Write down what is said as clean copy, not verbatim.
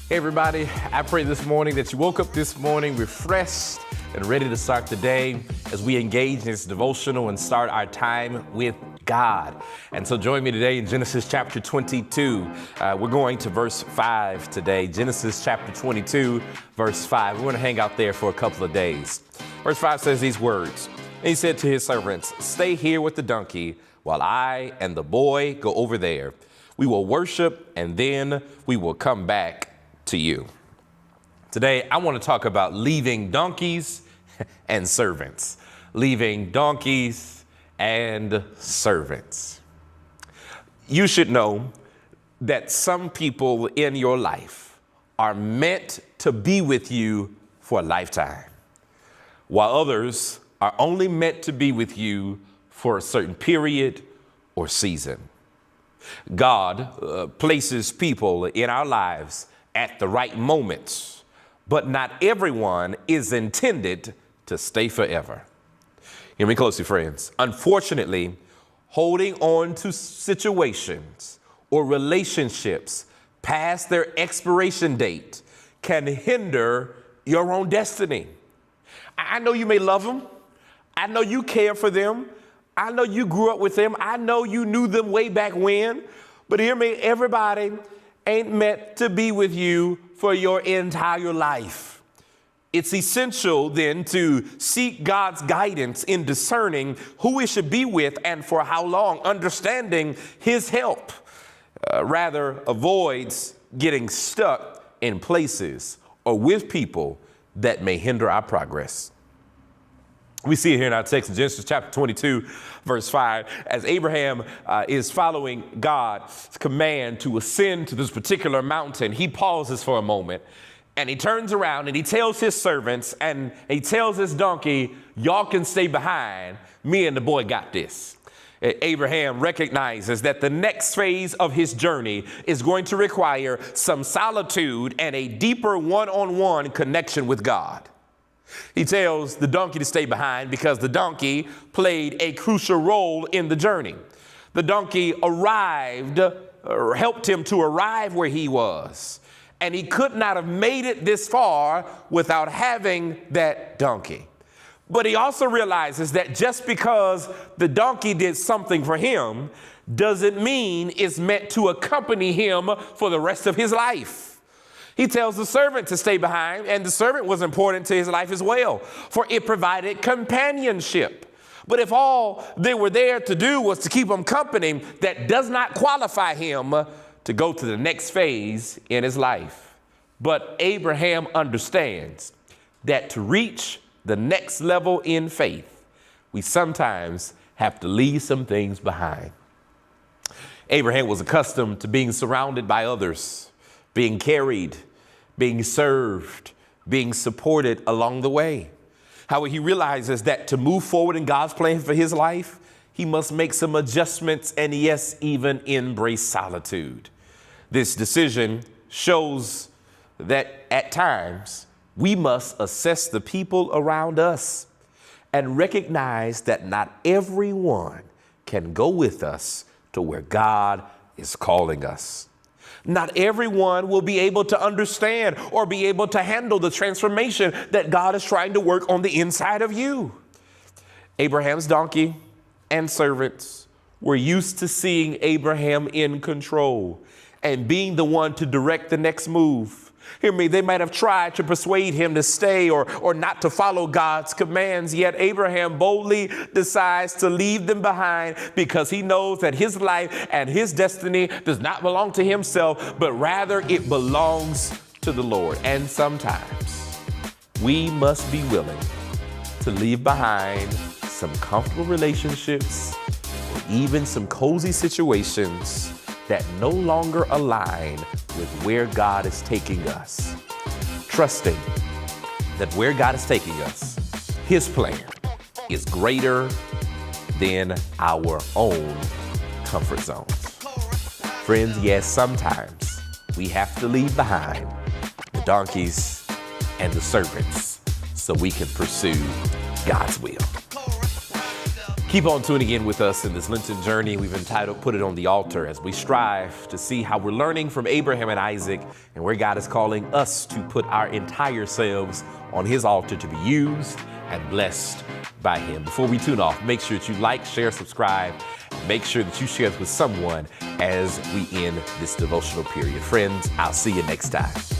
Hey everybody, I pray this morning that you woke up this morning refreshed and ready to start the day as we engage in this devotional and start our time with God. And so join me today in Genesis chapter 22. We're going to verse 5 today. Genesis chapter 22, verse 5. We're going to hang out there for a couple of days. Verse 5 says these words. And he said to his servants, "Stay here with the donkey while I and the boy go over there. We will worship and then we will come back to you." Today, I want to talk about leaving donkeys and servants. Leaving donkeys and servants. You should know that some people in your life are meant to be with you for a lifetime, while others are only meant to be with you for a certain period or season. God places people in our lives at the right moments, but not everyone is intended to stay forever. Hear me closely, friends. Unfortunately, holding on to situations or relationships past their expiration date can hinder your own destiny. I know you may love them. I know you care for them. I know you grew up with them. I know you knew them way back when. But hear me, everybody ain't meant to be with you for your entire life. It's essential then to seek God's guidance in discerning who we should be with and for how long, understanding his help, rather avoids getting stuck in places or with people that may hinder our progress. We see it here in our text in Genesis chapter 22, verse 5, as Abraham is following God's command to ascend to this particular mountain. He pauses for a moment and he turns around and he tells his servants and he tells his donkey, "Y'all can stay behind. Me and the boy got this." Abraham recognizes that the next phase of his journey is going to require some solitude and a deeper one-on-one connection with God. He tells the donkey to stay behind because the donkey played a crucial role in the journey. The donkey arrived, or helped him to arrive where he was, and he could not have made it this far without having that donkey. But he also realizes that just because the donkey did something for him doesn't mean it's meant to accompany him for the rest of his life. He tells the servant to stay behind, and the servant was important to his life as well, for it provided companionship. But if all they were there to do was to keep him company, that does not qualify him to go to the next phase in his life. But Abraham understands that to reach the next level in faith, we sometimes have to leave some things behind. Abraham was accustomed to being surrounded by others, being carried, being served, being supported along the way. However, he realizes that to move forward in God's plan for his life, he must make some adjustments and, yes, even embrace solitude. This decision shows that at times we must assess the people around us and recognize that not everyone can go with us to where God is calling us. Not everyone will be able to understand or be able to handle the transformation that God is trying to work on the inside of you. Abraham's donkey and servants were used to seeing Abraham in control and being the one to direct the next move. Hear me, they might have tried to persuade him to stay or not to follow God's commands, yet Abraham boldly decides to leave them behind because he knows that his life and his destiny does not belong to himself, but rather it belongs to the Lord. And sometimes we must be willing to leave behind some comfortable relationships or even some cozy situations that no longer align with where God is taking us, trusting that where God is taking us, his plan is greater than our own comfort zones. Friends, yes, sometimes we have to leave behind the donkeys and the servants so we can pursue God's will. Keep on tuning in with us in this Lenten journey we've entitled Put It on the Altar, as we strive to see how we're learning from Abraham and Isaac and where God is calling us to put our entire selves on his altar to be used and blessed by him. Before we tune off, make sure that you like, share, subscribe. Make sure that you share this with someone as we end this devotional period. Friends, I'll see you next time.